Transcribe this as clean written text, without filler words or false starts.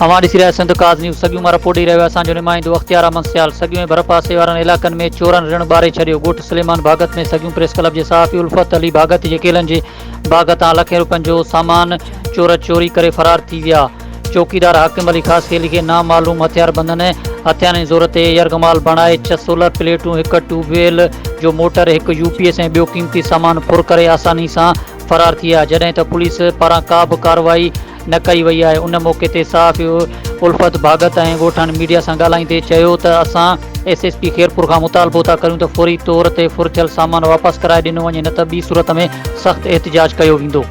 अवां ॾिसी रहिया सिंध काज़ न्यूज़। सॻियूं मां रिपोर्ट ॾेई रहियो असांजो नुमाइंदो अख़्तियार अहमद सियाल। सॻियूं ऐं भरपासे वारनि इलाइक़नि में चोरनि ऋण ॿारे छॾियो। ॻोठ सलेमान भागत में सॻियूं प्रेस क्लब जे सहाफ़ी उल्फत अली भागत जे केलनि जे बाग़ तां लखें रुपयनि जो सामान चोर चोरी करे फरार थी विया। चौकीदार हाकिम अली ख़ास खेली खे नामालूम हथियार बंधन हथियारनि जी ज़ोर ते यरगमाल बणाए 6 सोलर प्लेटूं, 1 ट्यूबवेल जो मोटर, 1 UPS ऐं ॿियो क़ीमती सामान फुर करे आसानी सां फरार थी विया। जॾहिं त पुलिस पारां का बि कार्रवाई न कई वई आहे। उन मौक़े ते सहाफ़ी उल्फत भागत ऐं ॻोठनि मीडिया सां ॻाल्हाईंदे चयो त असां SSP खेरपुर खां मुतालबो था करियूं त फौरी तौर ते फुर थियल सामान वापसि कराए ॾिनो वञे, न त ॿी सूरत में सख़्तु एहतिजाज कयो वेंदो।